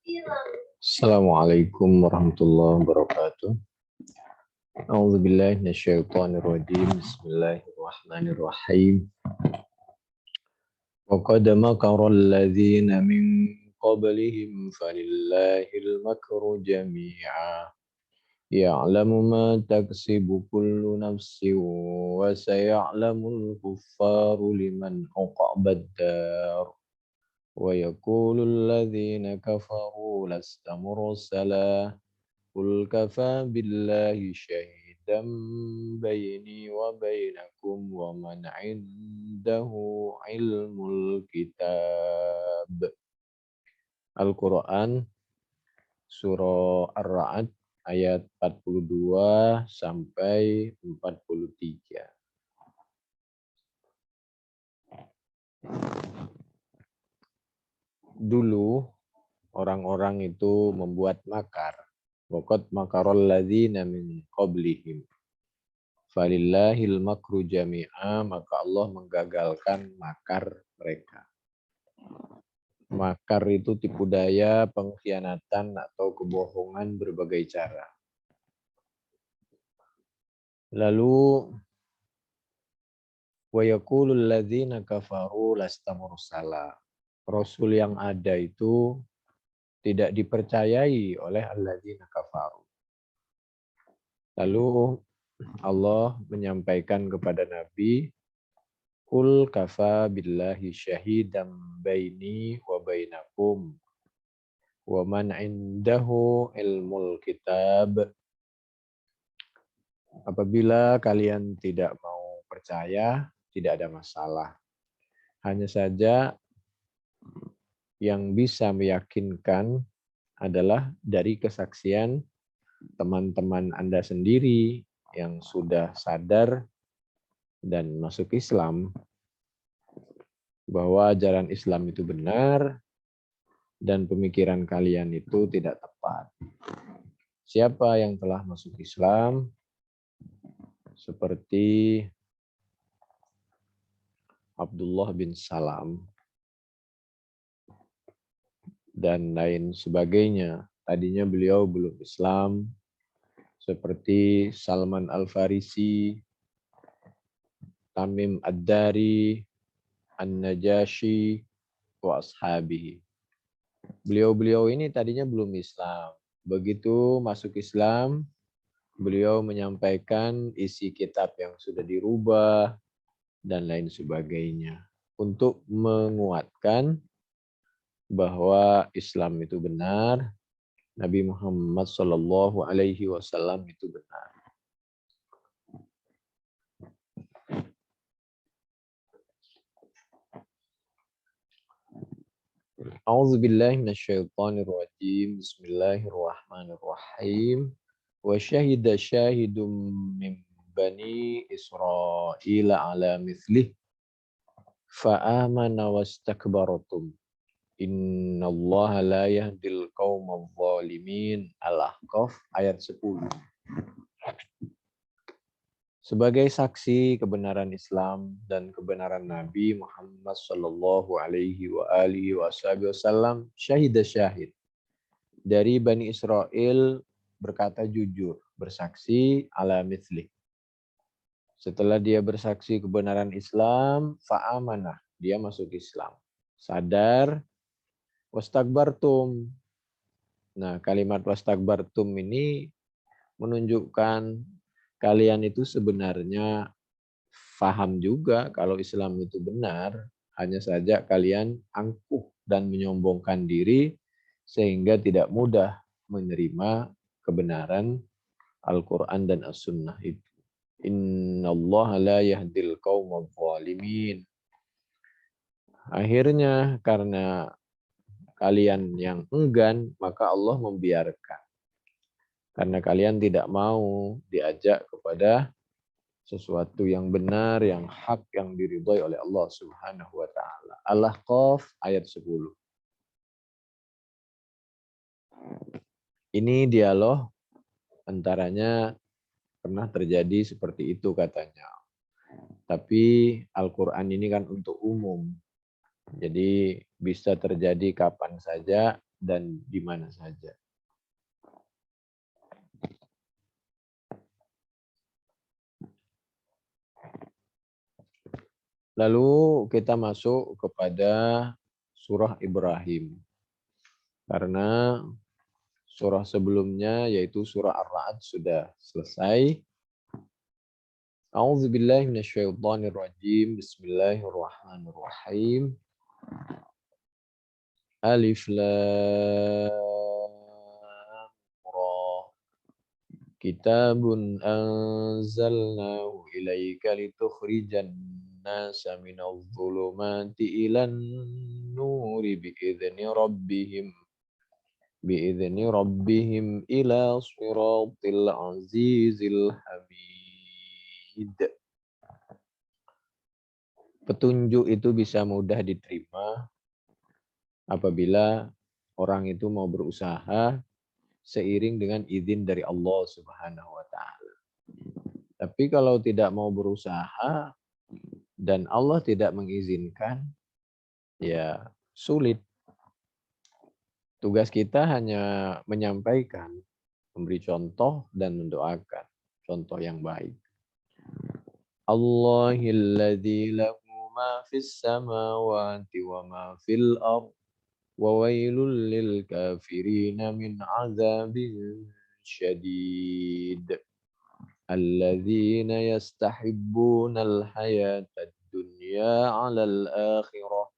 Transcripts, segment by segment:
Assalamualaikum warahmatullahi wabarakatuh. A'udzu billahi minasyaitonir rajim. Bismillahirrahmanirrahim. Wa qad makara alladziina min qablihim falillahil makru jami'a. Ya'lamu ma taksibu kullu nafsin wa saya'lamul kuffaru liman 'uqbad dar. ويقول الذين كفروا لست مرسلا قل كفى بالله شهيدا بيني وبينكم ومن عنده علم الكتاب. Al-Quran Surah Ar-Ra'd ayat 42 sampai 43. Dulu orang-orang itu membuat makar. Waqad makarul ladzina min qablihim. Falillahil makru jami'a, maka Allah menggagalkan makar mereka. Makar itu tipu daya, pengkhianatan atau kebohongan berbagai cara. Lalu wa yaqulul ladzina kafaru lasta mursala. Rasul yang ada itu tidak dipercayai oleh alladzina kafaru. Lalu Allah menyampaikan kepada Nabi, Qul kafa billahi syahidam baini wa bainakum wa man indahu ilmul kitab. Apabila kalian tidak mau percaya, tidak ada masalah. Hanya saja yang bisa meyakinkan adalah dari kesaksian teman-teman Anda sendiri yang sudah sadar dan masuk Islam bahwa ajaran Islam itu benar dan pemikiran kalian itu tidak tepat. Siapa yang telah masuk Islam seperti Abdullah bin Salam dan lain sebagainya. Tadinya beliau belum Islam, seperti Salman Al-Farisi, Tamim Ad-Dari, An-Najashi, wa ashabihi. Beliau-beliau ini tadinya belum Islam. Begitu masuk Islam, beliau menyampaikan isi kitab yang sudah dirubah dan lain sebagainya untuk menguatkan bahwa Islam itu benar, Nabi Muhammad Shallallahu Alaihi Wasallam itu benar. A'udzu billahi minasyaitonir rajim. Bismillahirrahmanirrahim. Wa syahida syahidum min bani Israil ala mithlih fa amana wastakbaratum. Innallaha la yahdil qaumadh dhalimin. Al-Ahqaf ayat 10. Sebagai saksi kebenaran Islam dan kebenaran Nabi Muhammad sallallahu alaihi wa alihi wasallam, syahida syahid dari Bani Israel berkata jujur, bersaksi ala mithlih. Setelah dia bersaksi kebenaran Islam, fa'amanah, dia masuk Islam. Sadar, wastakbartum. Nah, kalimat wastakbartum ini menunjukkan kalian itu sebenarnya paham juga kalau Islam itu benar, hanya saja kalian angkuh dan menyombongkan diri sehingga tidak mudah menerima kebenaran Al-Quran dan As-Sunnah itu. Innallaha la yahdil qaumadh dhalimin. Akhirnya karena kalian yang enggan, maka Allah membiarkan. Karena kalian tidak mau diajak kepada sesuatu yang benar, yang hak, yang diridhoi oleh Allah Subhanahu wa taala. Al-Ahqaf ayat 10. Ini dialog antaranya pernah terjadi seperti itu katanya. Tapi Al-Quran ini kan untuk umum. Jadi bisa terjadi kapan saja dan di mana saja. Lalu kita masuk kepada surah Ibrahim. Karena surah sebelumnya yaitu surah Ar-Ra'd sudah selesai. A'udzubillahi minasyaitonirrajim. Bismillahirrahmanirrahim. Alif Lam Ra. Kitabun anzalnahu ilaika litukhrijan nasa minadh dhulumati ilan nuri biidzni rabbihim ila siratil azizil hamid. Petunjuk itu bisa mudah diterima apabila orang itu mau berusaha seiring dengan izin dari Allah Subhanahu wa taala. Tapi kalau tidak mau berusaha dan Allah tidak mengizinkan, ya sulit. Tugas kita hanya menyampaikan, memberi contoh dan mendoakan contoh yang baik. Allahilladzi lahu ma fis samawati wa ma fil ardh wa wailul lil kafirina min azabin syadid. Alladzina yastahibbunal hayatad dunya 'alal akhirah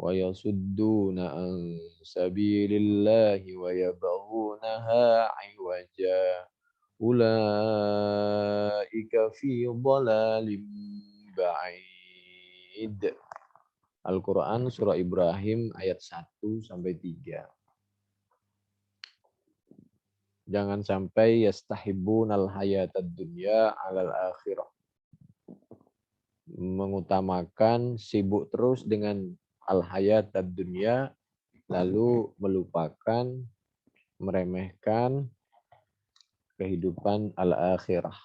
wa yasudduna an sabilillahi wa yabghunaha 'iwaja. Ulaika fi dhalalim ba'id. Al-Quran Surah Ibrahim ayat 1 sampai 3. Jangan sampai yastahibbunal hayatad dunya 'alal akhirah. Mengutamakan sibuk terus dengan al-hayatad dunya lalu melupakan, meremehkan kehidupan al-akhirah.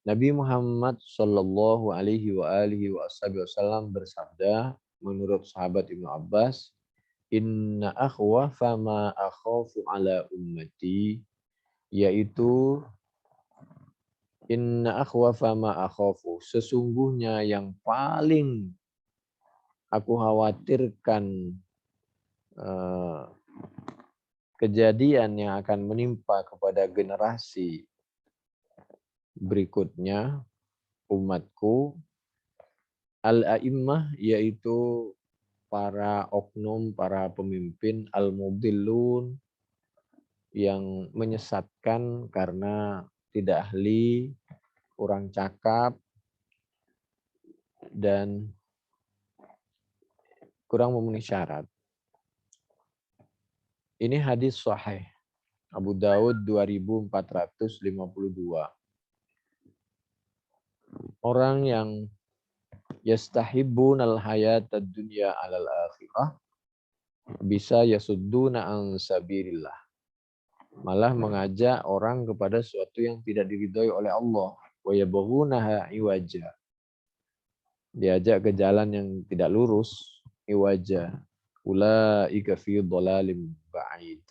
Nabi Muhammad sallallahu alaihi wasallam bersabda menurut sahabat Ibnu Abbas, Inna akhwafa ma akhafu ala ummati, yaitu inna akhwafa ma akhafu, sesungguhnya yang paling aku khawatirkan kejadian yang akan menimpa kepada generasi berikutnya umatku, al-a'immah, yaitu para oknum, para pemimpin, al-mudillun, yang menyesatkan karena tidak ahli, kurang cakap, dan kurang memenuhi syarat. Ini hadis sahih. Abu Daud 2452. Orang yang yastahibbunal hayatad dunya 'alal akhirah bisa yasudduna an sabilillah. Malah mengajak orang kepada sesuatu yang tidak diridhoi oleh Allah. Wa yabghunaha iwaja. Diajak ke jalan yang tidak lurus, iwaja. Ulaika fi dhalalim ba'id.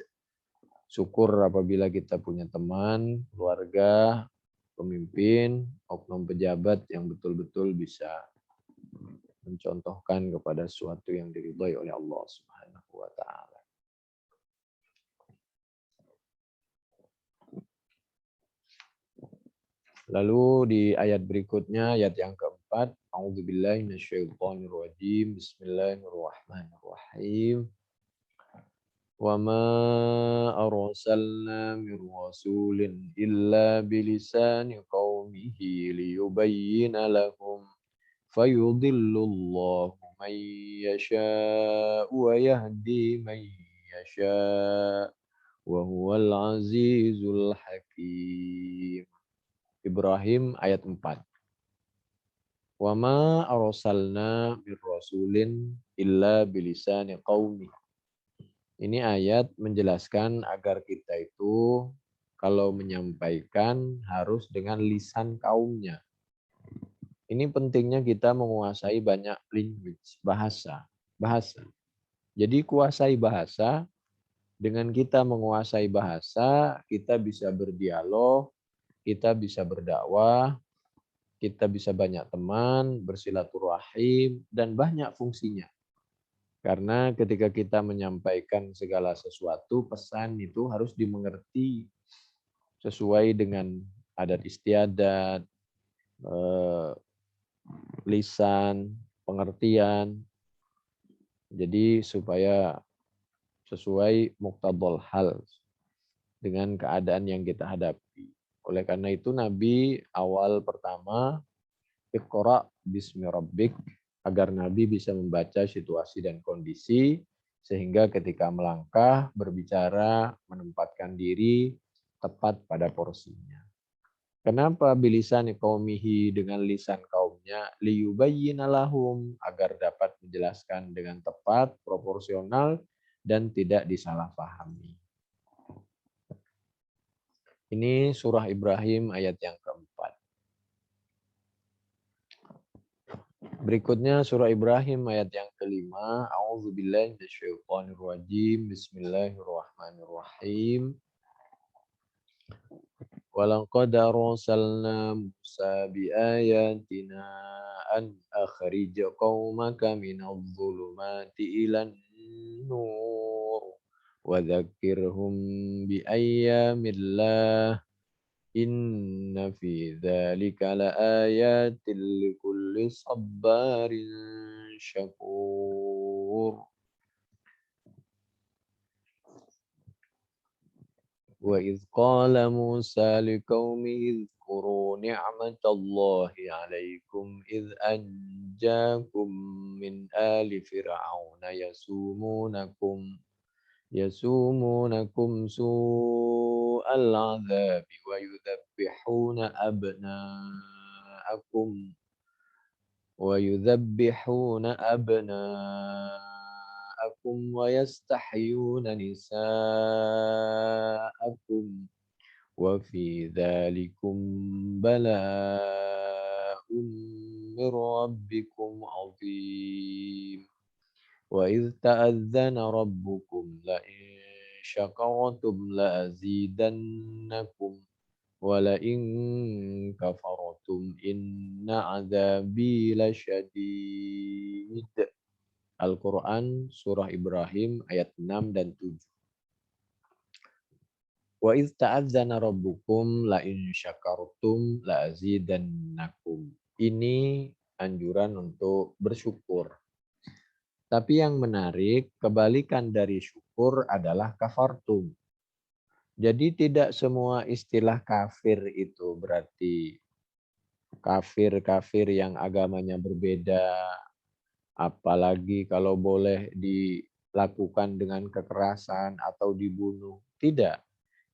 Syukur apabila kita punya teman, keluarga, pemimpin, oknum pejabat yang betul-betul bisa mencontohkan kepada sesuatu yang diridhai oleh Allah Subhanahu wa taala. Lalu di ayat berikutnya, ayat yang keempat, A'udzubillahi minasyaitonirrajim. Bismillahirrahmanirrahim. Wa ma arsalna min rasulin illa bilisani qaumihi liyubayyina lahum fayudillullahu man yasha'u wa yahdi man yasha' wa huwal azizul hakim. Ibrahim ayat 4. Wa ma arsalna min rasulin illa bilisani qaumi. Ini ayat menjelaskan agar kita itu kalau menyampaikan harus dengan lisan kaumnya. Ini pentingnya kita menguasai banyak language, bahasa. Jadi kuasai bahasa, dengan kita menguasai bahasa, kita bisa berdialog, kita bisa berdakwah, kita bisa banyak teman, bersilaturahim, dan banyak fungsinya. Karena ketika kita menyampaikan segala sesuatu, pesan itu harus dimengerti sesuai dengan adat istiadat, lisan, pengertian. Jadi supaya sesuai muqtadal hal dengan keadaan yang kita hadapi. Oleh karena itu Nabi awal pertama Iqra bismi rabbik, agar Nabi bisa membaca situasi dan kondisi sehingga ketika melangkah, berbicara, menempatkan diri tepat pada porsinya. Kenapa bilisan qaumihi, dengan lisan kaumnya, liyubayyina lahum, agar dapat menjelaskan dengan tepat, proporsional, dan tidak disalahpahami. Ini surah Ibrahim ayat yang keempat. Berikutnya surah Ibrahim ayat yang kelima. A'udzubillahi minasyaitonirrajim. Bismillahirrahmanirrahim. Walaqad arsalna Musa biayatina an akhrij qaumaka minadh dhulumati ilan nur wa dzakkirhum bi ayyamillah. Inna fi dzalika laayatin likulli sabarin syakur. Wa idz qala Musa liqaumihi اذkuruu ni'matallahi 'alaikum idz anjaakum min ali fir'auna يسومونكم سوء العذاب ويذبحون أبناءكم ويستحيون نساءكم وفي ذلكم بلاء من ربكم عظيم وإذ تأذن ربكم لئن شكرتم لأزيدنكم ولئن كفرتم إن عذابي لشديد. Al-Quran Surah Ibrahim ayat 6 dan 7. Wa idz ta'adzana rabbukum la in syakartum la azidannakum. Ini anjuran untuk bersyukur. Tapi yang menarik, kebalikan dari syukur adalah kafartum. Jadi tidak semua istilah kafir itu berarti kafir-kafir yang agamanya berbeda, apalagi kalau boleh dilakukan dengan kekerasan atau dibunuh. Tidak.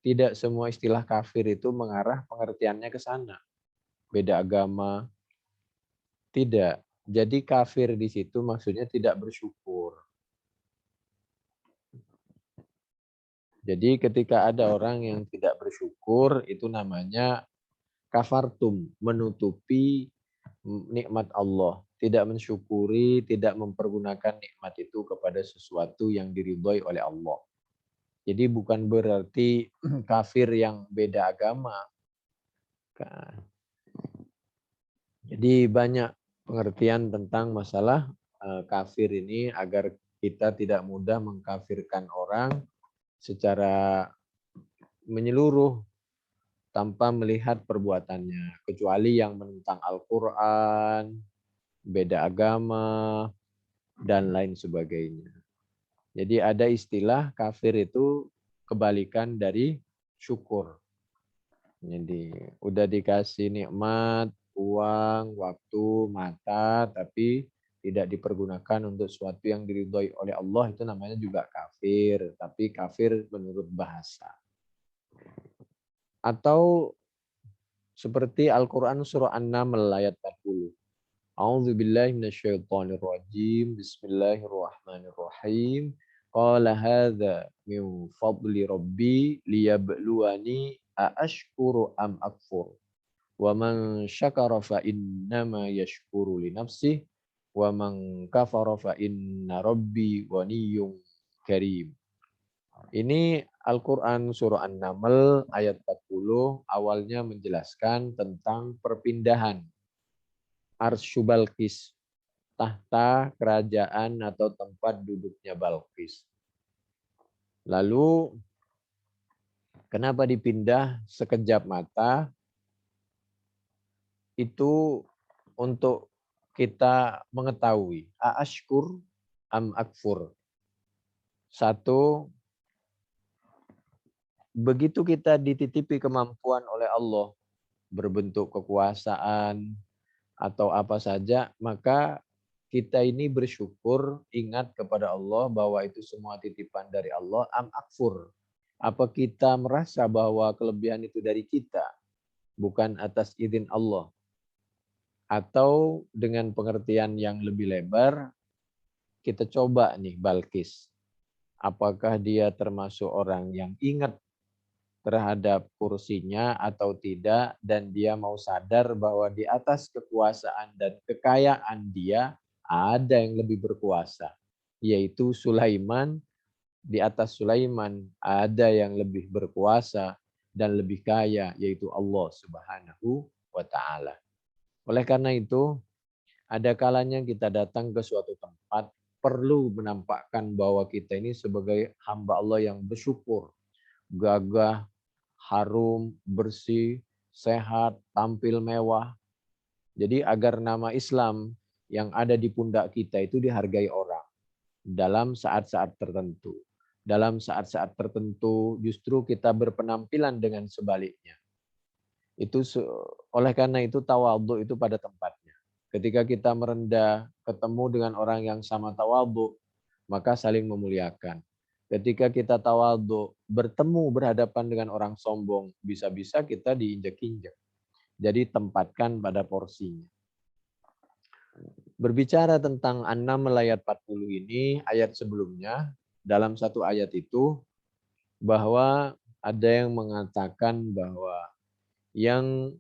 Tidak semua istilah kafir itu mengarah pengertiannya ke sana. Beda agama. Tidak. Jadi kafir di situ maksudnya tidak bersyukur. Jadi ketika ada orang yang tidak bersyukur, itu namanya kafartum, menutupi nikmat Allah. Tidak mensyukuri, tidak mempergunakan nikmat itu kepada sesuatu yang diridhoi oleh Allah. Jadi bukan berarti kafir yang beda agama. Jadi banyak pengertian tentang masalah kafir ini agar kita tidak mudah mengkafirkan orang secara menyeluruh tanpa melihat perbuatannya, kecuali yang menentang Al-Quran, beda agama, dan lain sebagainya. Jadi ada istilah kafir itu kebalikan dari syukur. Jadi udah dikasih nikmat, uang, waktu, mata, tapi tidak dipergunakan untuk sesuatu yang diridhoi oleh Allah, itu namanya juga kafir. Tapi kafir menurut bahasa. Atau seperti Al-Quran surah An-Naml ayat 40. A'udzubillahi minasyaitonirrajim. Bismillahirrahmanirrahim. Qala hadza min fadli rabbi liyabluwani aashkuru am akfur. Wa man syakara fa innama yashkuru li nafsihi wa man kafara fa inna rabbi ghaniyyun karim. Ini Al-Quran surah An-Naml ayat 40 awalnya menjelaskan tentang perpindahan Arsy Balqis, tahta kerajaan atau tempat duduknya Balqis. Lalu kenapa dipindah sekejap mata? Itu untuk kita mengetahui aashkur am akfur. Satu, begitu kita dititipi kemampuan oleh Allah berbentuk kekuasaan atau apa saja, maka kita ini bersyukur, ingat kepada Allah bahwa itu semua titipan dari Allah, am akfur. Apa kita merasa bahwa kelebihan itu dari kita, bukan atas izin Allah? Atau dengan pengertian yang lebih lebar, kita coba nih Balqis. Apakah dia termasuk orang yang ingat terhadap kursinya atau tidak, dan dia mau sadar bahwa di atas kekuasaan dan kekayaan dia ada yang lebih berkuasa, yaitu Sulaiman. Di atas Sulaiman ada yang lebih berkuasa dan lebih kaya, yaitu Allah Subhanahu wa Ta'ala. Oleh karena itu, ada kalanya kita datang ke suatu tempat perlu menampakkan bahwa kita ini sebagai hamba Allah yang bersyukur, gagah, harum, bersih, sehat, tampil mewah. Jadi agar nama Islam yang ada di pundak kita itu dihargai orang dalam saat-saat tertentu. Dalam saat-saat tertentu justru kita berpenampilan dengan sebaliknya. Oleh karena itu tawadhu itu pada tempatnya. Ketika kita merendah, ketemu dengan orang yang sama tawadhu, maka saling memuliakan. Ketika kita tawadhu, bertemu berhadapan dengan orang sombong, bisa-bisa kita diinjak-injak. Jadi tempatkan pada porsinya. Berbicara tentang An-Naml ayat 40 ini, ayat sebelumnya, dalam satu ayat itu, bahwa ada yang mengatakan bahwa yang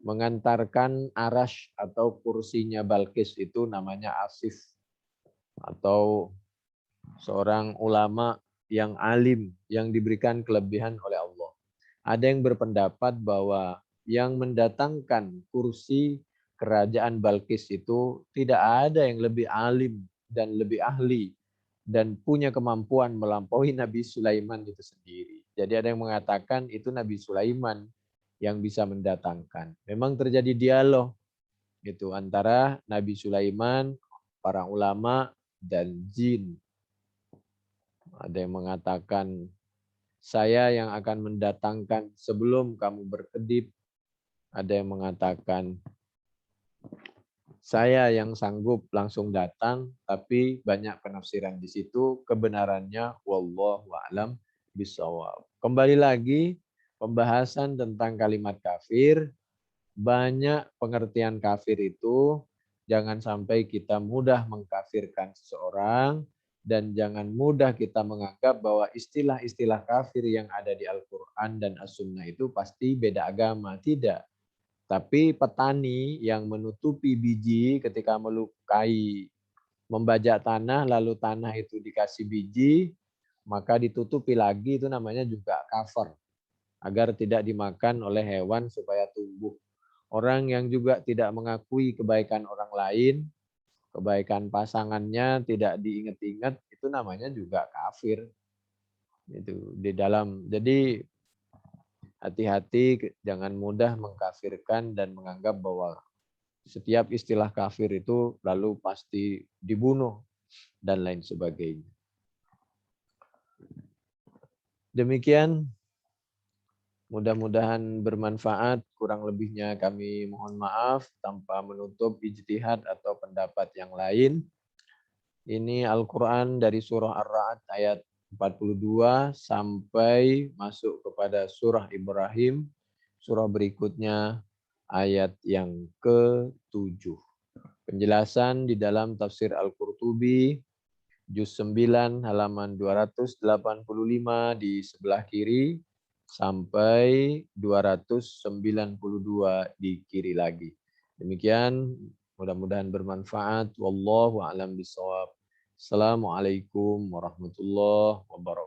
mengantarkan arash atau kursinya Balqis itu namanya Asif, atau seorang ulama yang alim yang diberikan kelebihan oleh Allah. Ada yang berpendapat bahwa yang mendatangkan kursi kerajaan Balqis itu tidak ada yang lebih alim dan lebih ahli dan punya kemampuan melampaui Nabi Sulaiman itu sendiri. Jadi ada yang mengatakan itu Nabi Sulaiman yang bisa mendatangkan. Memang terjadi dialog gitu antara Nabi Sulaiman, para ulama, dan jin. Ada yang mengatakan saya yang akan mendatangkan sebelum kamu berkedip. Ada yang mengatakan saya yang sanggup langsung datang, tapi banyak penafsiran di situ. Kebenarannya wallahu a'lam bishawab. Kembali lagi pembahasan tentang kalimat kafir. Banyak pengertian kafir itu, jangan sampai kita mudah mengkafirkan seseorang, dan jangan mudah kita menganggap bahwa istilah-istilah kafir yang ada di Al-Quran dan As-Sunnah itu pasti beda agama. Tidak. Tapi petani yang menutupi biji ketika melukai, membajak tanah, lalu tanah itu dikasih biji, maka ditutupi lagi, itu namanya juga kafir. Agar tidak dimakan oleh hewan supaya tumbuh. Orang yang juga tidak mengakui kebaikan orang lain, kebaikan pasangannya tidak diingat-ingat, itu namanya juga kafir. Itu di dalam. Jadi hati-hati, jangan mudah mengkafirkan dan menganggap bahwa setiap istilah kafir itu lalu pasti dibunuh dan lain sebagainya. Demikian, mudah-mudahan bermanfaat. Kurang lebihnya kami mohon maaf tanpa menutup ijtihad atau pendapat yang lain. Ini Al-Quran dari surah Ar-Ra'd ayat 42 sampai masuk kepada surah Ibrahim, surah berikutnya ayat yang ke-7. Penjelasan di dalam tafsir Al-Qurtubi, juz 9 halaman 285 di sebelah kiri, sampai 292 di kiri lagi. Demikian, Mudah-mudahan bermanfaat. Wallahu a'lam bishawab. Assalamualaikum warahmatullahi wabarakatuh.